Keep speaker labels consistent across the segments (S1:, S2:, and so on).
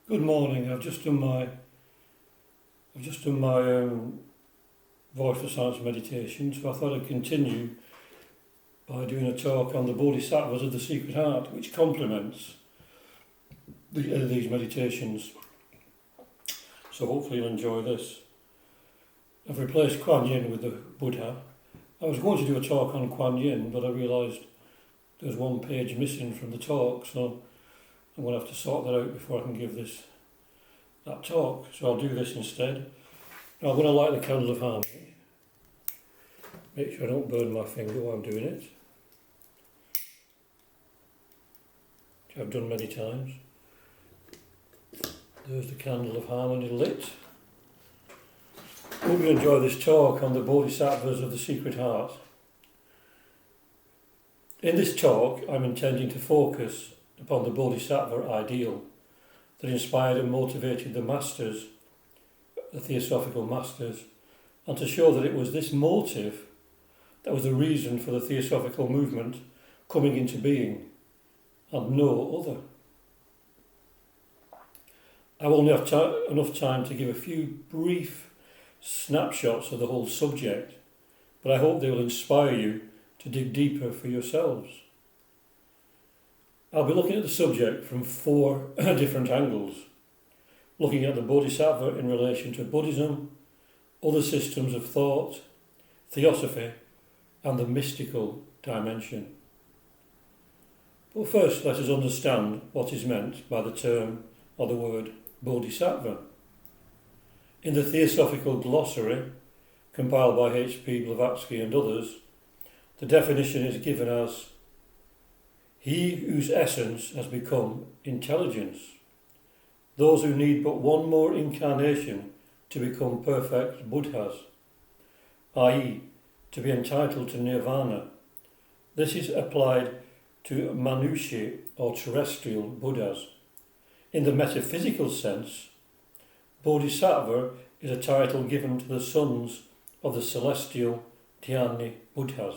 S1: Good morning. I've just done my voice for science meditation, so I thought I'd continue by doing a talk on the Bodhisattvas of the Secret Heart, which complements these meditations. So hopefully you'll enjoy this. I've replaced Kuan Yin with the Buddha. I was going to do a talk on Kuan Yin, but I realised there's one page missing from the talk, so I'm going to have to sort that out before I can give that talk. So I'll do this instead. Now I'm going to light the candle of harmony. Make sure I don't burn my finger while I'm doing it, which I've done many times. There's the candle of harmony lit. Hope you enjoy this talk on the Bodhisattvas of the Secret Heart. In this talk, I'm intending to focus upon the Bodhisattva ideal that inspired and motivated the masters, the Theosophical masters, and to show that it was this motive that was the reason for the Theosophical movement coming into being, and no other. I will only have enough time to give a few brief snapshots of the whole subject, but I hope they will inspire you to dig deeper for yourselves. I'll be looking at the subject from 4 different angles, looking at the Bodhisattva in relation to Buddhism, other systems of thought, Theosophy, and the mystical dimension. But first, let us understand what is meant by the term or the word Bodhisattva. In the Theosophical glossary, compiled by H.P. Blavatsky and others, the definition is given as he whose essence has become intelligence, those who need but one more incarnation to become perfect Buddhas, i.e., to be entitled to nirvana. This is applied to Manushi or terrestrial Buddhas. In the metaphysical sense, Bodhisattva is a title given to the sons of the celestial Dhyani Buddhas.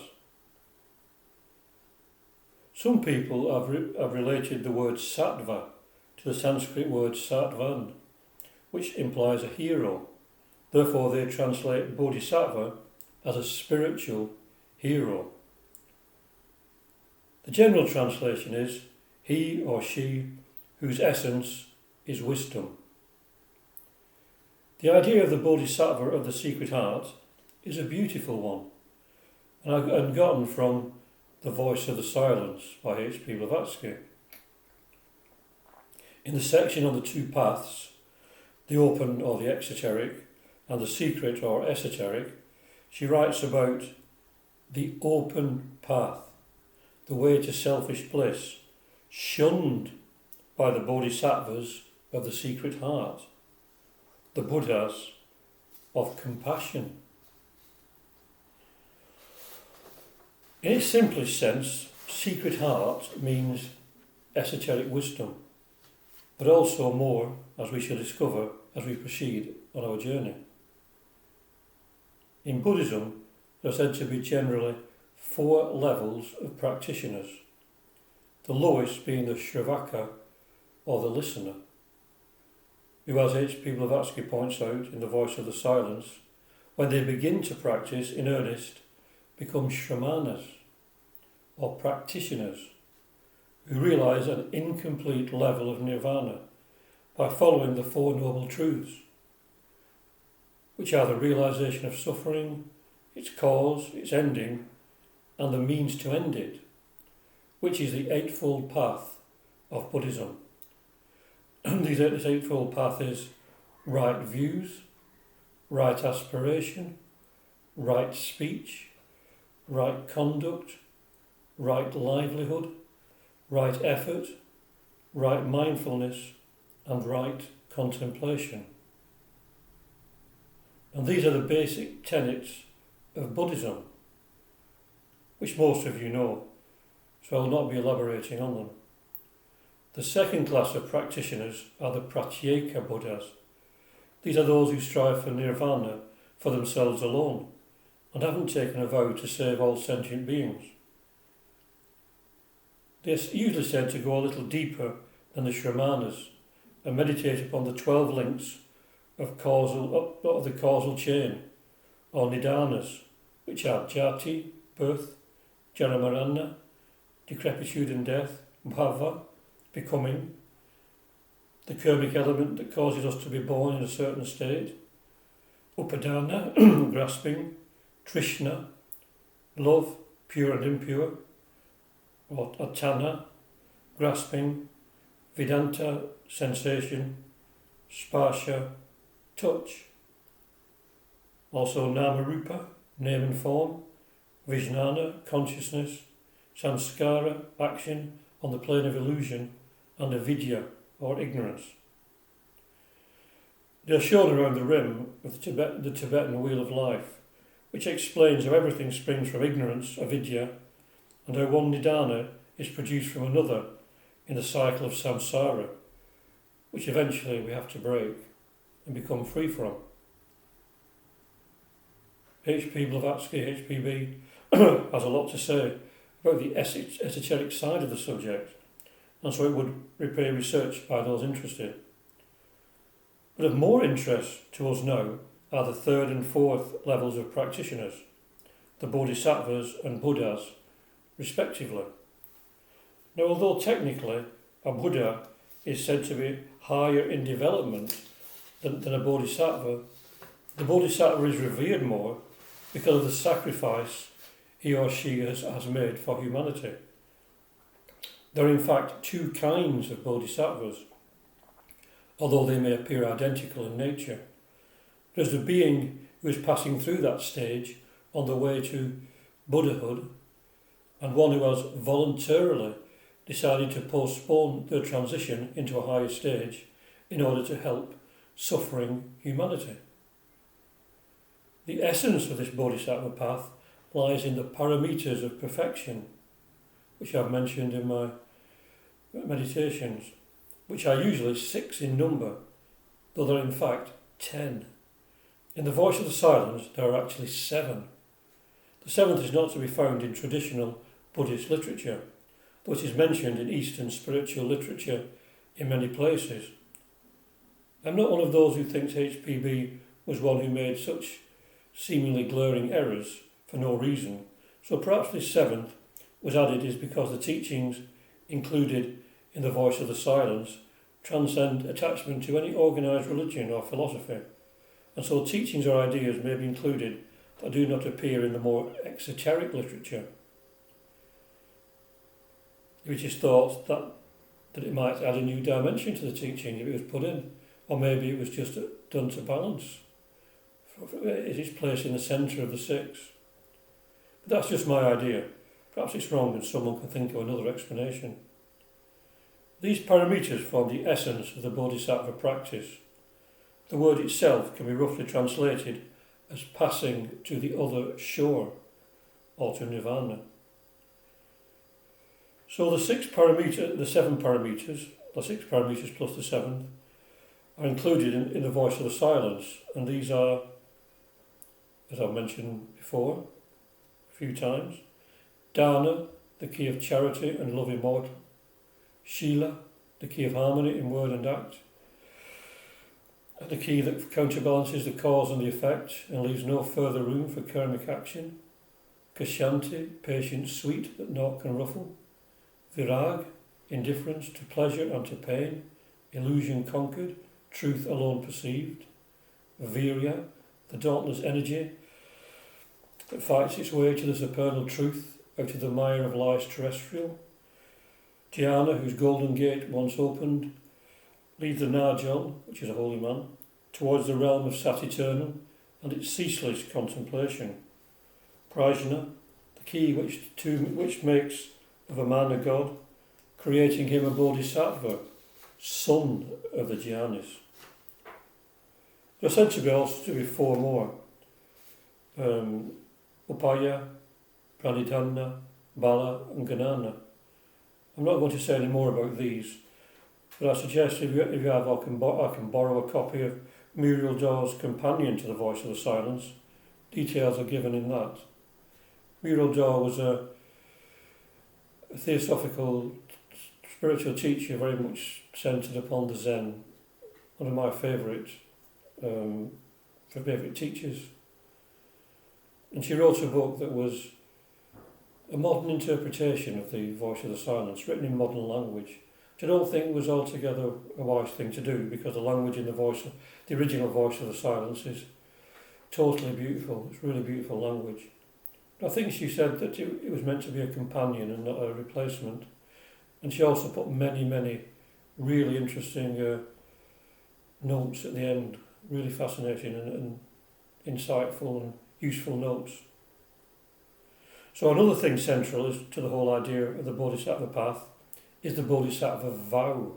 S1: Some people have related the word sattva to the Sanskrit word sattvan, which implies a hero. Therefore they translate Bodhisattva as a spiritual hero. The general translation is he or she whose essence is wisdom. The idea of the Bodhisattva of the Secret Heart is a beautiful one, and gotten from The Voice of the Silence by H.P. Blavatsky. In the section on the 2 paths, the open or the exoteric, and the secret or esoteric, she writes about the open path, the way to selfish bliss, shunned by the Bodhisattvas of the Secret Heart, the Buddhas of compassion. In its simplest sense, secret heart means esoteric wisdom, but also more, as we shall discover as we proceed on our journey. In Buddhism, there are said to be generally 4 levels of practitioners, the lowest being the Shravaka or the listener, who, as H.P. Blavatsky points out in The Voice of the Silence, when they begin to practice in earnest, become shramanas, or practitioners, who realise an incomplete level of nirvana by following the 4 noble truths, which are the realisation of suffering, its cause, its ending, and the means to end it, which is the Eightfold Path of Buddhism. This Eightfold Path is right views, right aspiration, right speech, right conduct, right livelihood, right effort, right mindfulness, and right contemplation. And these are the basic tenets of Buddhism, which most of you know, so I will not be elaborating on them. The second class of practitioners are the Pratyaka Buddhas. These are those who strive for nirvana for themselves alone, and haven't taken a vow to save all sentient beings. They are usually said to go a little deeper than the Shramanas, and meditate upon the 12 links of the causal chain, or nidanas, which are jati, birth, jaramarana, decrepitude and death, bhava, becoming, the karmic element that causes us to be born in a certain state, upadana, grasping, trishna, love, pure and impure, or atana, grasping, vedanta, sensation, sparsha, touch. Also nama-rupa, name and form, vijnana, consciousness, samskara, action on the plane of illusion, and avidya, or ignorance. They are shown around the rim of the Tibetan Wheel of Life, which explains how everything springs from ignorance, avidya, and how one nidana is produced from another in the cycle of samsara, which eventually we have to break and become free from. H.P. Blavatsky, HPB, has a lot to say about the esoteric side of the subject, and so it would repay research by those interested. But of more interest to us now are the third and fourth levels of practitioners, the Bodhisattvas and Buddhas, respectively. Now, although technically a Buddha is said to be higher in development than a Bodhisattva, the Bodhisattva is revered more because of the sacrifice he or she has made for humanity. There are in fact two kinds of Bodhisattvas, although they may appear identical in nature. There's the being who is passing through that stage on the way to Buddhahood, and one who has voluntarily decided to postpone their transition into a higher stage in order to help suffering humanity. The essence of this Bodhisattva path lies in the paramitas of perfection, which I've mentioned in my meditations, which are usually 6 in number, though there are in fact 10. In the Voice of the Silence there are actually 7. The 7th is not to be found in traditional Buddhist literature, though it is mentioned in Eastern spiritual literature in many places. I'm not one of those who thinks HPB was one who made such seemingly glaring errors for no reason, so perhaps this 7th was added is because the teachings included in the Voice of the Silence transcend attachment to any organised religion or philosophy, and so teachings or ideas may be included that do not appear in the more exoteric literature, which is thought that it might add a new dimension to the teaching if it was put in, or maybe it was just done to balance. It is placed in the centre of the 6. But that's just my idea. Perhaps it's wrong and someone can think of another explanation. These paramitas form the essence of the Bodhisattva practice. The word itself can be roughly translated as passing to the other shore, or to nirvana. So the 7 paramitas, the 6 paramitas plus the 7th, are included in the Voice of the Silence, and these are, as I've mentioned before a few times, Dana, the key of charity and love immortal; Shila, the key of harmony in word and act, the key that counterbalances the cause and the effect and leaves no further room for karmic action; Kshanti, patience sweet that naught can ruffle; Virag, indifference to pleasure and to pain, illusion conquered, truth alone perceived; Virya, the dauntless energy that fights its way to the supernal truth out of the mire of lies terrestrial; Dhyana, whose golden gate once opened, leads the Najan, which is a holy man, towards the realm of Sat Eternal and its ceaseless contemplation; Prajna, the key which makes of a man a god, creating him a Bodhisattva, son of the Jnanis. There are said to be also to be 4 more: Upaya, Pranidhana, Bala and Ganana. I'm not going to say any more about these, but I suggest if you have, I can borrow a copy of Muriel Dawes' Companion to the Voice of the Silence. Details are given in that. Muriel Daw was a theosophical spiritual teacher very much centred upon the Zen one of my favourite teachers. And she wrote a book that was a modern interpretation of the Voice of the Silence, written in modern language, which I don't think was altogether a wise thing to do, because the language in the original Voice of the Silence is totally beautiful. It's really beautiful language. I think she said that it was meant to be a companion and not a replacement. And she also put many, many really interesting notes at the end, really fascinating and insightful and useful notes. So another thing central is to the whole idea of the Bodhisattva path is the Bodhisattva Vow.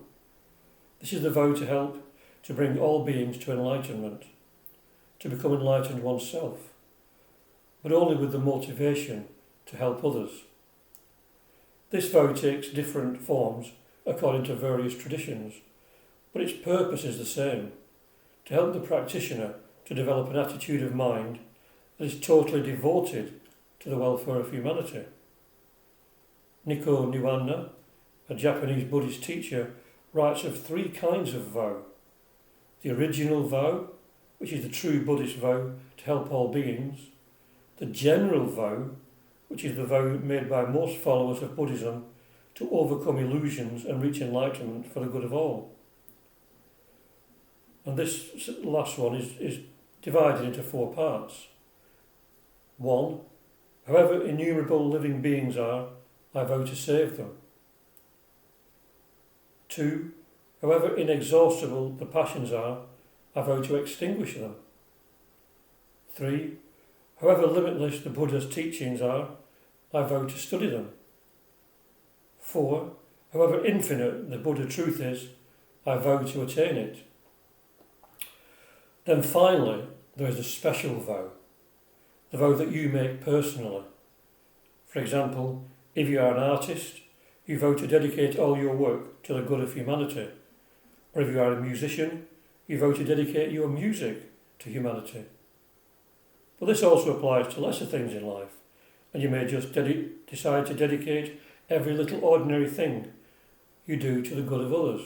S1: This is the vow to help to bring all beings to enlightenment, to become enlightened oneself, but only with the motivation to help others. This vow takes different forms according to various traditions, but its purpose is the same: to help the practitioner to develop an attitude of mind that is totally devoted to the welfare of humanity. Nikko Niwanna, a Japanese Buddhist teacher, writes of 3 kinds of vow: the original vow, which is the true Buddhist vow to help all beings; the general vow, which is the vow made by most followers of Buddhism to overcome illusions and reach enlightenment for the good of all. And this last one is divided into 4 parts. 1. However innumerable living beings are, I vow to save them. 2. However inexhaustible the passions are, I vow to extinguish them. 3. However limitless the Buddha's teachings are, I vow to study them. 4. However infinite the Buddha truth is, I vow to attain it. Then finally, there is a special vow, the vow that you make personally. For example, if you are an artist, you vow to dedicate all your work to the good of humanity. Or if you are a musician, you vow to dedicate your music to humanity. But this also applies to lesser things in life, and you may just decide to dedicate every little ordinary thing you do to the good of others.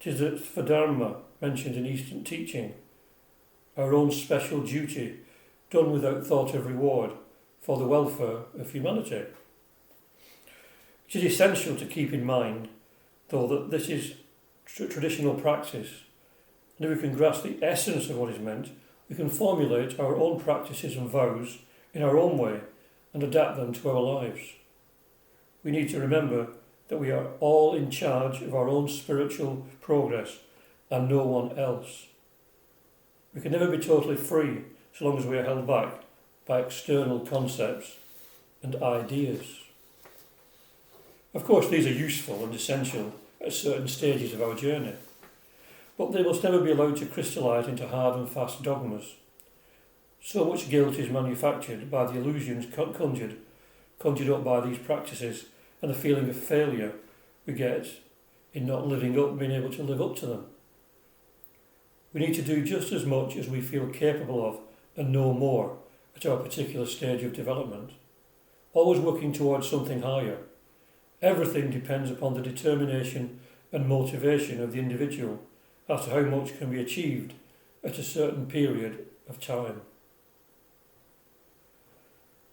S1: It is the Svadharma mentioned in Eastern teaching, our own special duty done without thought of reward for the welfare of humanity. It is essential to keep in mind, though, that this is traditional practice, and if we can grasp the essence of what is meant, we can formulate our own practices and vows in our own way and adapt them to our lives. We need to remember that we are all in charge of our own spiritual progress and no one else. We can never be totally free so long as we are held back by external concepts and ideas. Of course, these are useful and essential at certain stages of our journey, but they must never be allowed to crystallise into hard and fast dogmas. So much guilt is manufactured by the illusions conjured up by these practices, and the feeling of failure we get in not being able to live up to them. We need to do just as much as we feel capable of and no more at our particular stage of development, always working towards something higher. Everything depends upon the determination and motivation of the individual as to how much can be achieved at a certain period of time.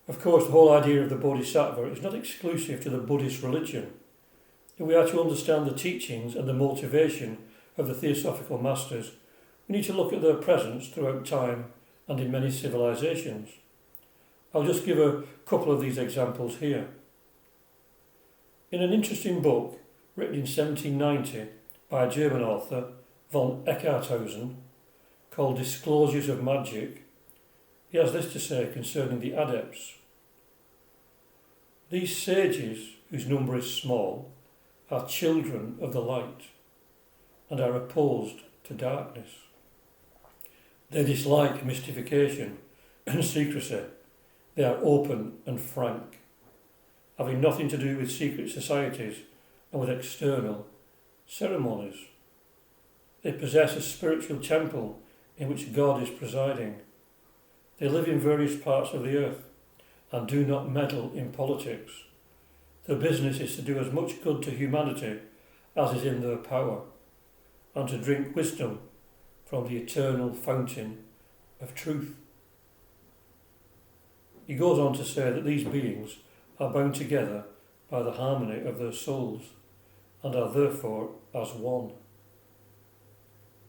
S1: Of course, the whole idea of the Bodhisattva is not exclusive to the Buddhist religion. If we are to understand the teachings and the motivation of the Theosophical masters, we need to look at their presence throughout time and in many civilizations. I'll just give a couple of these examples here. In an interesting book written in 1790 by a German author, von Eckarthausen, called Disclosures of Magic, he has this to say concerning the adepts. These sages, whose number is small, are children of the light and are opposed to darkness. They dislike mystification and secrecy. They are open and frank, having nothing to do with secret societies and with external ceremonies. They possess a spiritual temple in which God is presiding. They live in various parts of the earth and do not meddle in politics. Their business is to do as much good to humanity as is in their power. and to drink wisdom from the eternal fountain of truth. He goes on to say that these beings are bound together by the harmony of their souls and are therefore as one.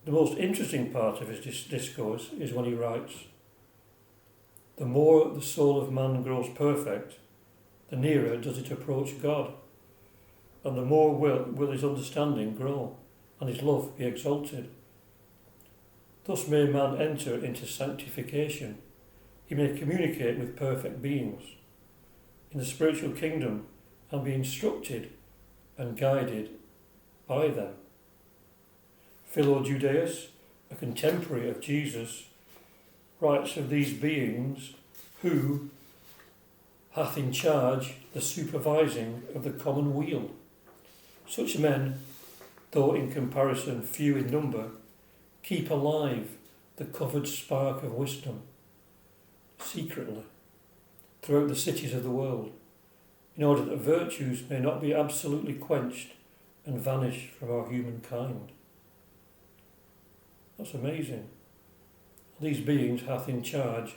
S1: The most interesting part of his discourse is when he writes, "The more the soul of man grows perfect, the nearer does it approach God, and the more will his understanding grow and his love be exalted. Thus may man enter into sanctification. He may communicate with perfect beings in the spiritual kingdom and be instructed and guided by them." Philo Judaeus, a contemporary of Jesus, writes of these beings who hath in charge the supervising of the common weal. Such men, though in comparison few in number, keep alive the covered spark of wisdom secretly throughout the cities of the world, in order that virtues may not be absolutely quenched and vanish from our humankind. That's amazing. These beings hath in charge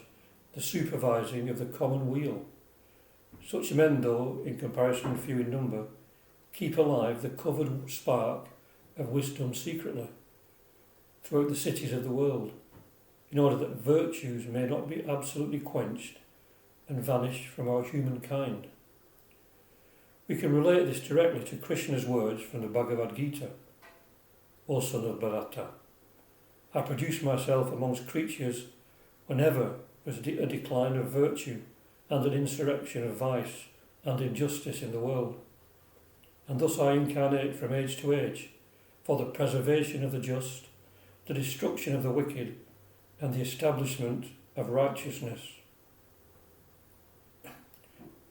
S1: the supervising of the common weal. Such men, though in comparison few in number, keep alive the covered spark of wisdom secretly throughout the cities of the world, in order that virtues may not be absolutely quenched and vanish from our humankind. We can relate this directly to Krishna's words from the Bhagavad Gita. O son of Bharata, I produce myself amongst creatures whenever there is a decline of virtue and an insurrection of vice and injustice in the world. And thus I incarnate from age to age for the preservation of the just, the destruction of the wicked, and the establishment of righteousness.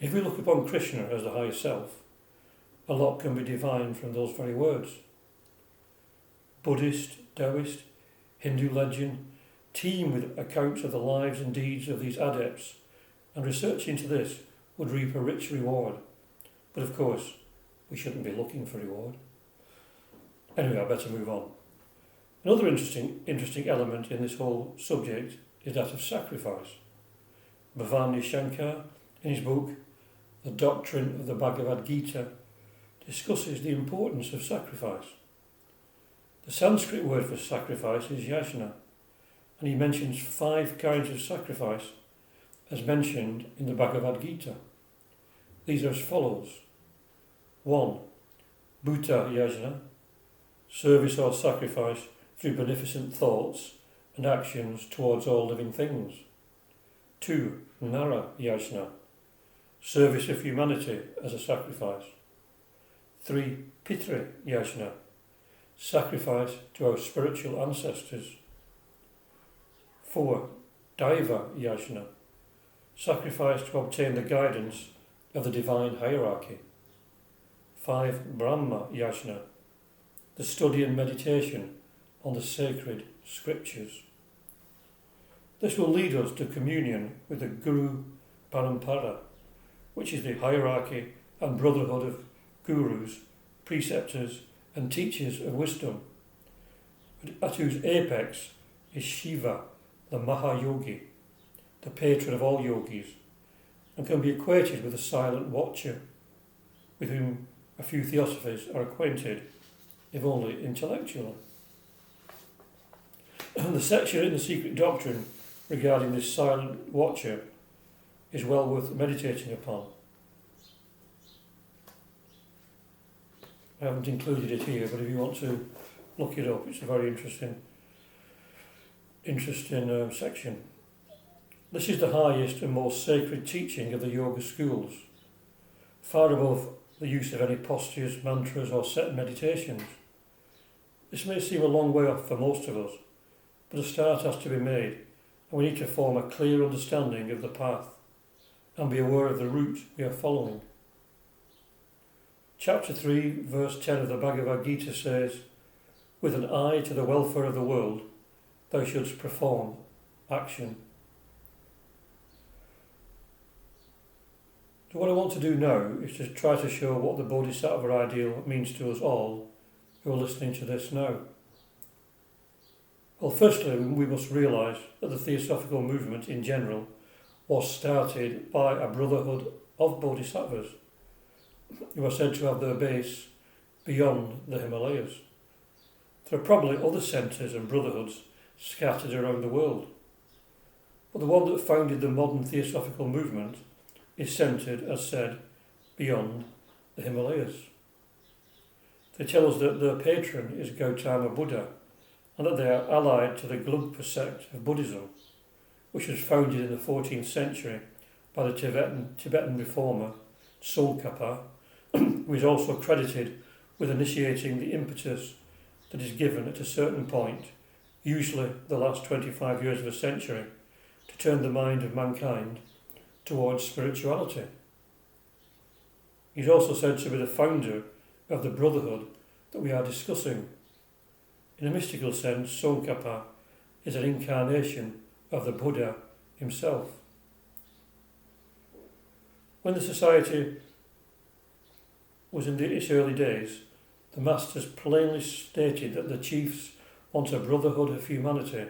S1: If we look upon Krishna as the high self, a lot can be divined from those very words. Buddhist, Taoist, Hindu legend teem with accounts of the lives and deeds of these adepts, and research into this would reap a rich reward. But of course, we shouldn't be looking for reward. Anyway, I better move on. Another interesting element in this whole subject is that of sacrifice. Bhavani Shankar, in his book The Doctrine of the Bhagavad Gita, discusses the importance of sacrifice. The Sanskrit word for sacrifice is yajna, and he mentions 5 kinds of sacrifice as mentioned in the Bhagavad Gita. These are as follows. 1. Bhuta yajna, service or sacrifice through beneficent thoughts and actions towards all living things. 2. Nara yajna, service of humanity as a sacrifice. 3. Pitri yajna, sacrifice to our spiritual ancestors. 4. Daiva yajna, sacrifice to obtain the guidance of the divine hierarchy. 5. Brahma yajna, the study and meditation on the sacred scriptures. This will lead us to communion with the Guru Parampara, which is the hierarchy and brotherhood of gurus, preceptors and teachers of wisdom, at whose apex is Shiva, the Mahayogi, the patron of all yogis, and can be equated with the silent watcher, with whom a few Theosophies are acquainted, if only intellectually. The section in the Secret Doctrine regarding this silent watcher is well worth meditating upon. I haven't included it here, but if you want to look it up, it's a very interesting section. This is the highest and most sacred teaching of the yoga schools, far above the use of any postures, mantras or set meditations. This may seem a long way off for most of us, but a start has to be made, and we need to form a clear understanding of the path and be aware of the route we are following. Chapter 3, verse 10 of the Bhagavad Gita says, "With an eye to the welfare of the world, thou shouldst perform action." So what I want to do now is to try to show what the Bodhisattva ideal means to us all who are listening to this now. Well, firstly, we must realise that the Theosophical movement in general was started by a brotherhood of Bodhisattvas who are said to have their base beyond the Himalayas. There are probably other centres and brotherhoods scattered around the world, but the one that founded the modern Theosophical movement is centred, as said, beyond the Himalayas. They tell us that their patron is Gautama Buddha and that they are allied to the Gelugpa sect of Buddhism, which was founded in the 14th century by the Tibetan reformer Tsongkhapa, who is also credited with initiating the impetus that is given at a certain point, usually the last 25 years of a century, to turn the mind of mankind towards spirituality. He's also said to be the founder of the brotherhood that we are discussing. In a mystical sense, Tsongkhapa is an incarnation of the Buddha himself. When the society was in its early days, the masters plainly stated that the chiefs want a brotherhood of humanity,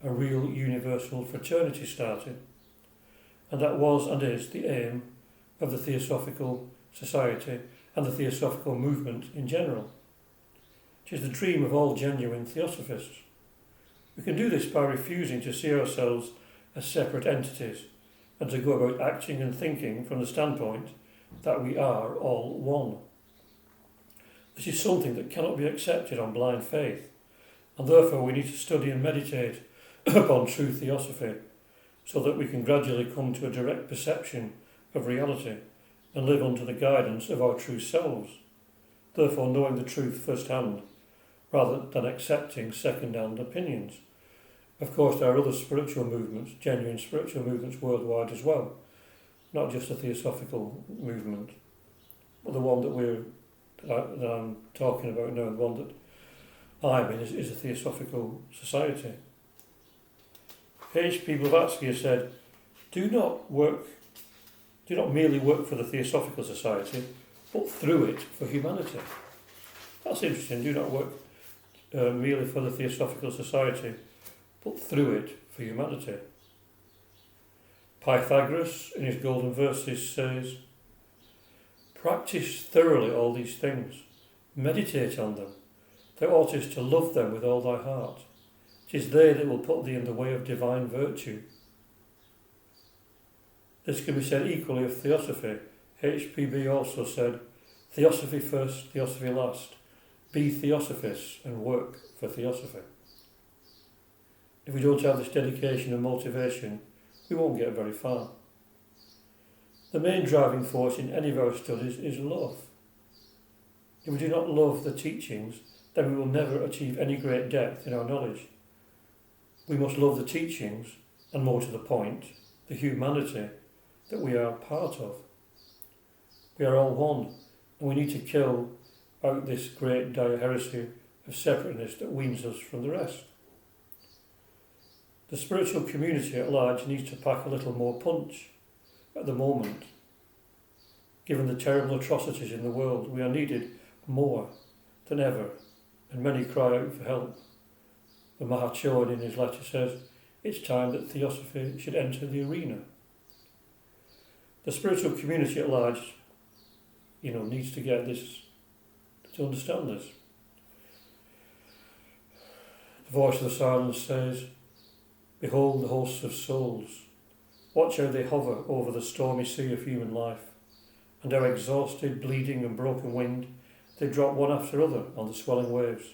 S1: a real universal fraternity started, and that was and is the aim of the Theosophical Society and the Theosophical movement in general. It is the dream of all genuine Theosophists. We can do this by refusing to see ourselves as separate entities and to go about acting and thinking from the standpoint that we are all one. This is something that cannot be accepted on blind faith, and therefore we need to study and meditate upon true Theosophy so that we can gradually come to a direct perception of reality and live under the guidance of our true selves, therefore knowing the truth firsthand rather than accepting second-hand opinions. Of course, there are other spiritual movements, genuine spiritual movements worldwide as well, not just the Theosophical movement, but the one that I'm talking about now, the one that I'm in, is a Theosophical Society. H.P. Blavatsky has said, do not merely work for the Theosophical Society, but through it for humanity. That's interesting. Do not work merely for the Theosophical Society, but through it for humanity. Pythagoras, in his Golden Verses, says, practice thoroughly all these things, meditate on them. Thou oughtest to love them with all thy heart. It is they that will put thee in the way of divine virtue. This can be said equally of Theosophy. H.P.B. also said, Theosophy first, Theosophy last. Be Theosophists and work for Theosophy. If we don't have this dedication and motivation, we won't get very far. The main driving force in any of our studies is love. If we do not love the teachings, then we will never achieve any great depth in our knowledge. We must love the teachings, and more to the point, the humanity that we are part of. We are all one, and we need to kill out this great dire heresy of separateness that weans us from the rest. The spiritual community at large needs to pack a little more punch at the moment. Given the terrible atrocities in the world, we are needed more than ever, and many cry out for help. The Mahachohan in his letter says, it's time that Theosophy should enter the arena. The spiritual community at large, needs to get this, to understand this. The voice of the silence says, behold the hosts of souls. Watch how they hover over the stormy sea of human life, and how exhausted, bleeding and broken winged, they drop one after other on the swelling waves.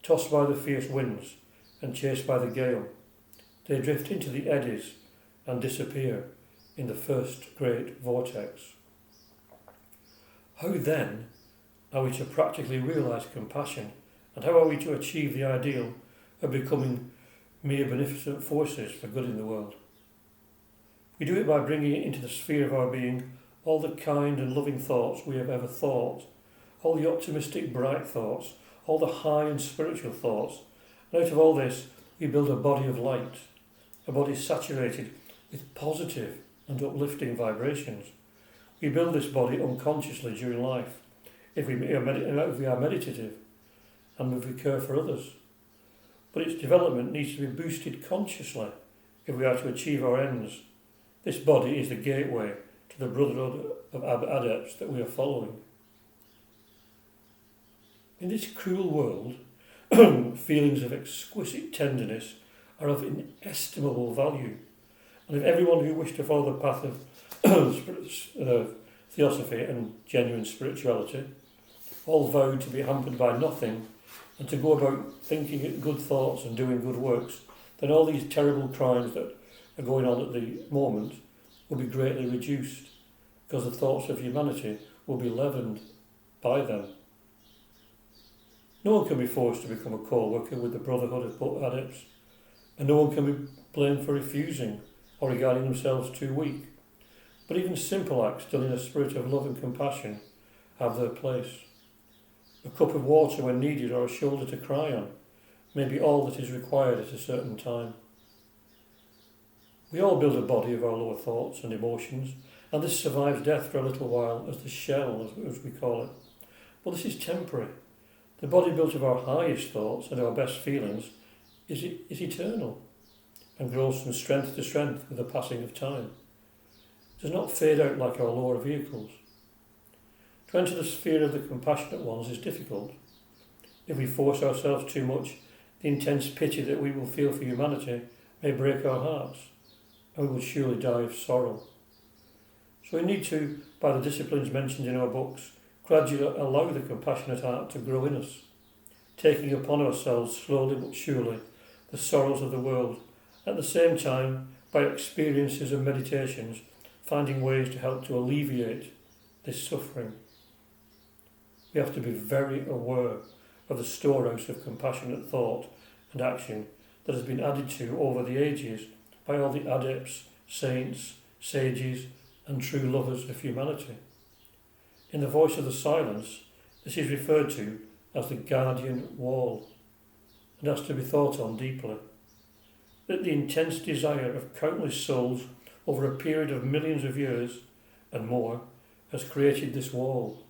S1: Tossed by the fierce winds and chased by the gale, they drift into the eddies and disappear in the first great vortex. How then are we to practically realise compassion, and how are we to achieve the ideal of becoming mere beneficent forces for good in the world? We do it by bringing it into the sphere of our being all the kind and loving thoughts we have ever thought, all the optimistic bright thoughts, all the high and spiritual thoughts, and out of all this we build a body of light, a body saturated with positive and uplifting vibrations. We build this body unconsciously during life, if we are meditative and if we care for others. but its development needs to be boosted consciously if we are to achieve our ends. This body is the gateway to the brotherhood of adepts that we are following. In this cruel world, feelings of exquisite tenderness are of inestimable value, and if everyone who wished to follow the path of Theosophy and genuine spirituality all vowed to be hampered by nothing and to go about thinking good thoughts and doing good works, then all these terrible crimes that are going on at the moment will be greatly reduced, because the thoughts of humanity will be leavened by them. No one can be forced to become a co-worker with the Brotherhood of Adepts, and no one can be blamed for refusing or regarding themselves too weak. But even simple acts done in a spirit of love and compassion have their place. A cup of water when needed or a shoulder to cry on may be all that is required at a certain time. We all build a body of our lower thoughts and emotions, and this survives death for a little while as the shell, as we call it. But this is temporary. The body built of our highest thoughts and our best feelings is eternal and grows from strength to strength with the passing of time. It does not fade out like our lower vehicles. To enter the sphere of the compassionate ones is difficult. If we force ourselves too much, the intense pity that we will feel for humanity may break our hearts, and we will surely die of sorrow. So we need to, by the disciplines mentioned in our books, gradually allow the compassionate heart to grow in us, taking upon ourselves slowly but surely the sorrows of the world, at the same time, by experiences and meditations, finding ways to help to alleviate this suffering. We have to be very aware of the storehouse of compassionate thought and action that has been added to over the ages by all the adepts, saints, sages, and true lovers of humanity. In the voice of the silence, this is referred to as the guardian wall, and has to be thought on deeply. That the intense desire of countless souls over a period of millions of years and more has created this wall.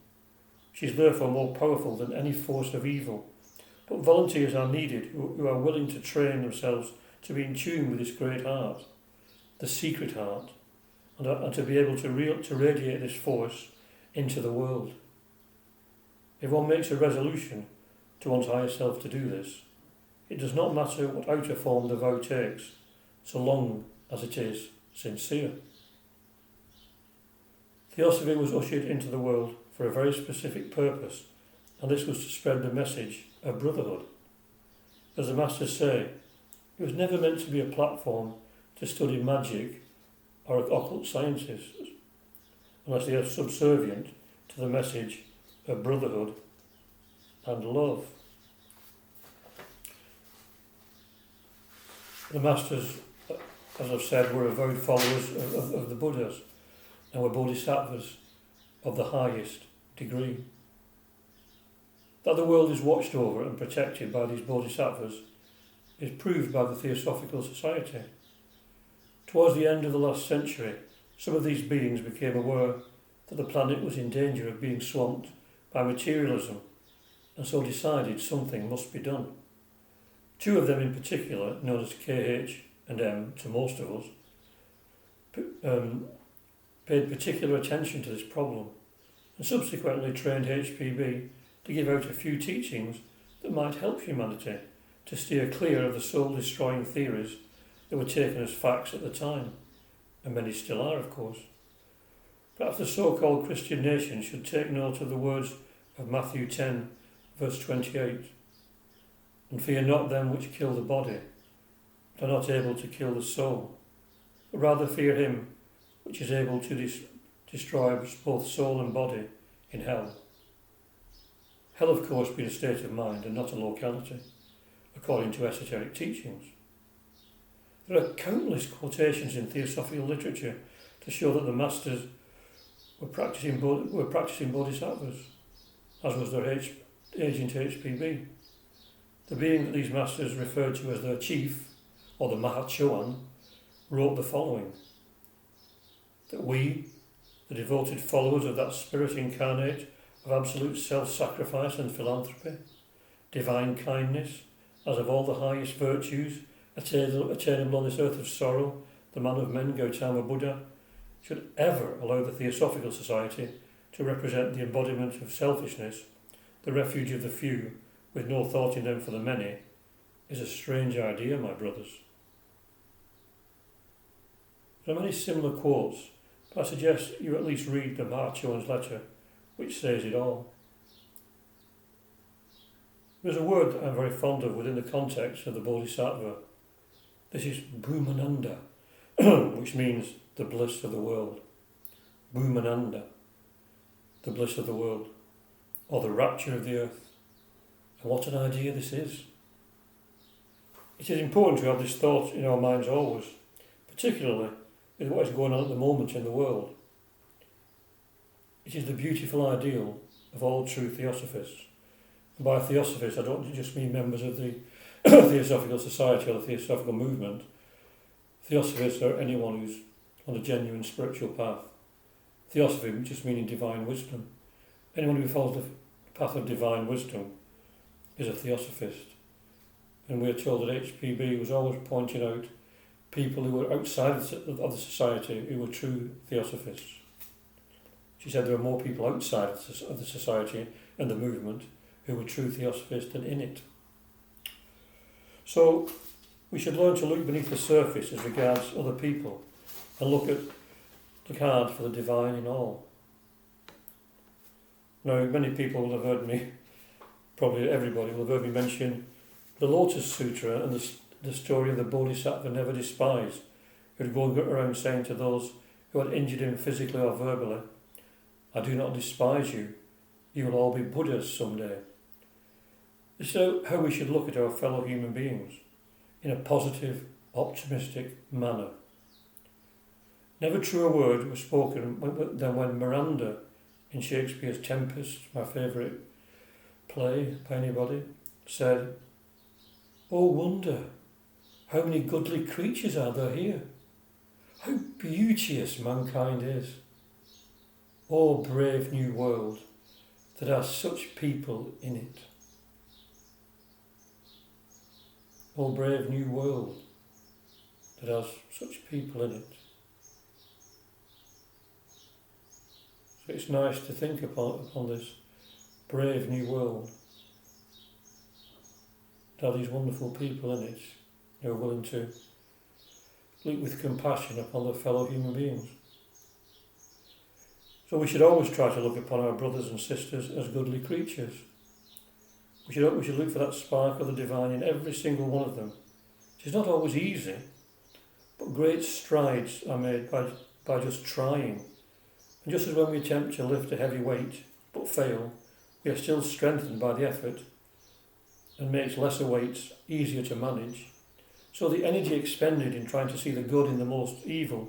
S1: She is therefore more powerful than any force of evil, but volunteers are needed who are willing to train themselves to be in tune with this great heart, the secret heart, and to be able to radiate this force into the world. If one makes a resolution to one's higher self to do this, it does not matter what outer form the vow takes, so long as it is sincere. Theosophy was ushered into the world for a very specific purpose, and this was to spread the message of brotherhood. As the masters say, it was never meant to be a platform to study magic or occult sciences, unless they are subservient to the message of brotherhood and love. The masters, as I've said, were avowed followers of the Buddhas and were Bodhisattvas of the highest degree. That the world is watched over and protected by these Bodhisattvas is proved by the Theosophical Society. Towards the end of the last century, some of these beings became aware that the planet was in danger of being swamped by materialism, and so decided something must be done. Two of them in particular, known as KH and M to most of us, paid particular attention to this problem, and subsequently trained HPB to give out a few teachings that might help humanity to steer clear of the soul-destroying theories that were taken as facts at the time, and many still are, of course. Perhaps the so-called Christian nation should take note of the words of Matthew 10, verse 28. And fear not them which kill the body, but are not able to kill the soul, but rather fear him which is able to destroy both soul and body in hell. Hell, of course, being a state of mind and not a locality, according to esoteric teachings. There are countless quotations in theosophical literature to show that the masters were practicing bodhisattvas, as was their agent HPB. The being that these masters referred to as their chief, or the Mahachohan, wrote the following: that we, the devoted followers of that spirit incarnate of absolute self-sacrifice and philanthropy, divine kindness as of all the highest virtues, attainable on this earth of sorrow, the man of men, Gautama Buddha, should ever allow the Theosophical Society to represent the embodiment of selfishness, the refuge of the few, with no thought in them for the many, is a strange idea, my brothers. There are many similar quotes, but I suggest you at least read the Mahachohan's letter, which says it all. There's a word that I'm very fond of within the context of the Bodhisattva. This is Bhumananda, which means the bliss of the world. Bhumananda, the bliss of the world, or the rapture of the earth. And what an idea this is. It is important to have this thought in our minds always, particularly with what is going on at the moment in the world. It is the beautiful ideal of all true Theosophists. And by Theosophists, I don't just mean members of the Theosophical Society or the Theosophical movement. Theosophists are anyone who's on a genuine spiritual path. Theosophy just meaning divine wisdom. Anyone who follows the path of divine wisdom is a Theosophist. And we are told that HPB was always pointing out people who were outside of the society who were true Theosophists. She said there are more people outside of the society and the movement who were true Theosophists than in it. So we should learn to look beneath the surface as regards other people and look hard for the divine in all. Now, many people will have heard me, probably everybody will have heard me mention the Lotus Sutra and the story of the Bodhisattva never despised, who'd go around saying to those who had injured him physically or verbally, I do not despise you, you will all be Buddhas someday. This is how we should look at our fellow human beings, in a positive, optimistic manner. Never truer word was spoken than when Miranda, in Shakespeare's Tempest, my favourite play by anybody, said, Oh wonder, how many goodly creatures are there here? How beauteous mankind is. Oh brave new world, that has such people in it. Oh brave new world, that has such people in it. So it's nice to think upon this brave new world. There are these wonderful people in it who are willing to look with compassion upon their fellow human beings. So we should always try to look upon our brothers and sisters as goodly creatures. We should look for that spark of the divine in every single one of them. It is not always easy, but great strides are made by just trying. And just as when we attempt to lift a heavy weight but fail, we are still strengthened by the effort and makes lesser weights easier to manage. So the energy expended in trying to see the good in the most evil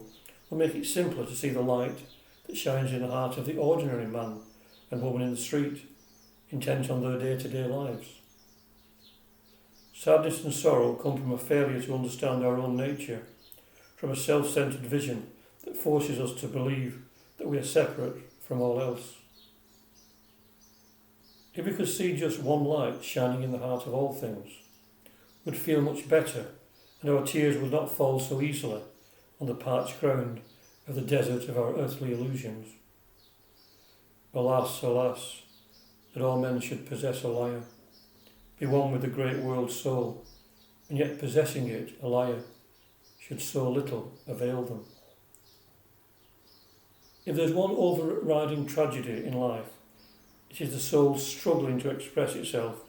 S1: will make it simpler to see the light that shines in the heart of the ordinary man and woman in the street, intent on their day-to-day lives. Sadness and sorrow come from a failure to understand our own nature, from a self-centred vision that forces us to believe that we are separate from all else. If we could see just one light shining in the heart of all things, we'd feel much better, and our tears would not fall so easily on the parched ground of the desert of our earthly illusions. Alas, alas, that all men should possess a lyre, be one with the great world soul, and yet possessing it, a lyre, should so little avail them. If there's one overriding tragedy in life, it is the soul struggling to express itself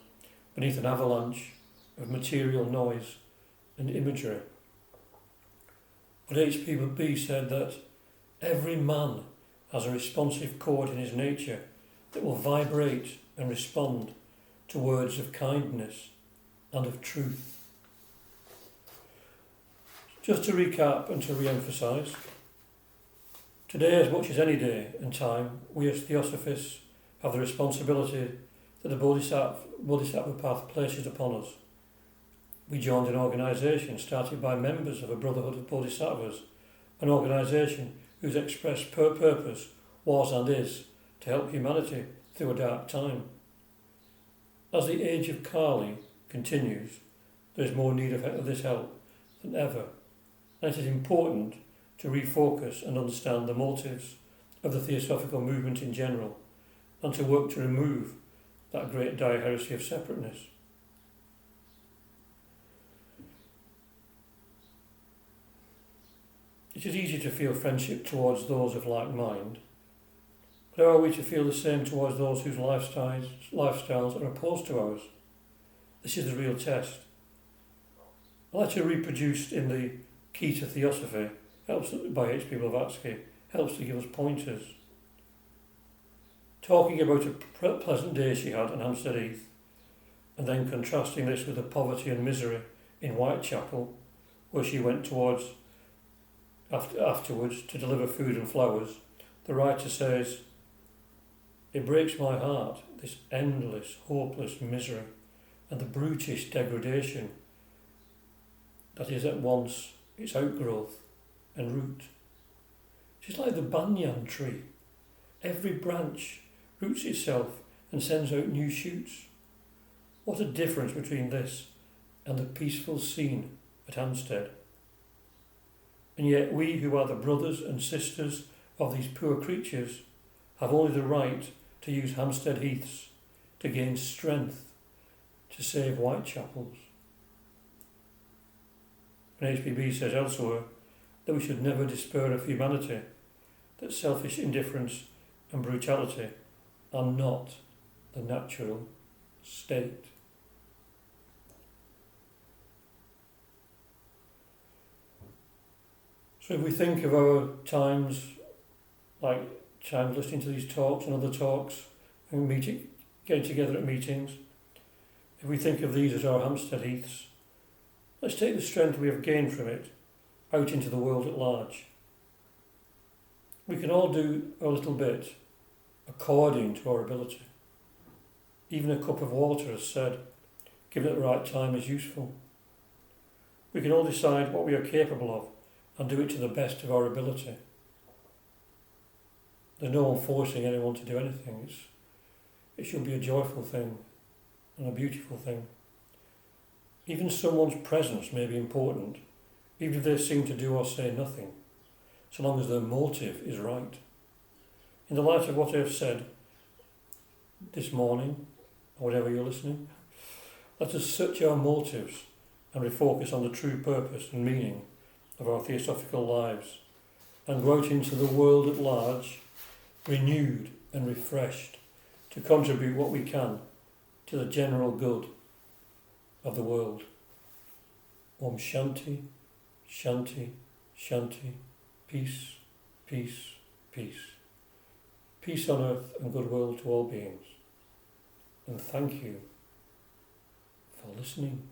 S1: beneath an avalanche of material noise and imagery. But H.P.B. said that every man has a responsive chord in his nature that will vibrate and respond to words of kindness and of truth. Just to recap and to re-emphasise, today, as much as any day and time, we as Theosophists have the responsibility that the Bodhisattva path places upon us. We joined an organisation started by members of a Brotherhood of Bodhisattvas, an organisation whose express purpose was and is to help humanity through a dark time. As the age of Kali continues, there is more need of this help than ever, and it is important to refocus and understand the motives of the Theosophical movement in general, and to work to remove that great dire heresy of separateness. It is easy to feel friendship towards those of like mind, but how are we to feel the same towards those whose lifestyles are opposed to ours? This is the real test. A letter reproduced in the Key to Theosophy by H.P. Blavatsky helps to give us pointers. Talking about a pleasant day she had in Hampstead Heath, and then contrasting this with the poverty and misery in Whitechapel, where she went afterwards to deliver food and flowers, the writer says, "It breaks my heart, this endless, hopeless misery, and the brutish degradation that is at once its outgrowth and root. It is like the banyan tree. Every branch roots itself and sends out new shoots. What a difference between this and the peaceful scene at Hampstead. And yet we who are the brothers and sisters of these poor creatures have only the right to use Hampstead Heaths to gain strength to save Whitechapels." And HPB says elsewhere that we should never despair of humanity, that selfish indifference and brutality are not the natural state. So if we think of our times, like times listening to these talks and other talks, and getting together at meetings, if we think of these as our Hampstead Heaths, let's take the strength we have gained from it out into the world at large. We can all do a little bit according to our ability. Even a cup of water, as said, given at the right time, is useful. We can all decide what we are capable of and do it to the best of our ability. There's no one forcing anyone to do anything. It should be a joyful thing and a beautiful thing. Even someone's presence may be important, even if they seem to do or say nothing, so long as their motive is right. In the light of what I have said this morning, or whatever you're listening, let us search our motives and refocus on the true purpose and meaning of our theosophical lives, and go out into the world at large, renewed and refreshed, to contribute what we can to the general good of the world. Om Shanti, Shanti, Shanti, peace, peace, peace. Peace on earth and goodwill to all beings. And thank you for listening.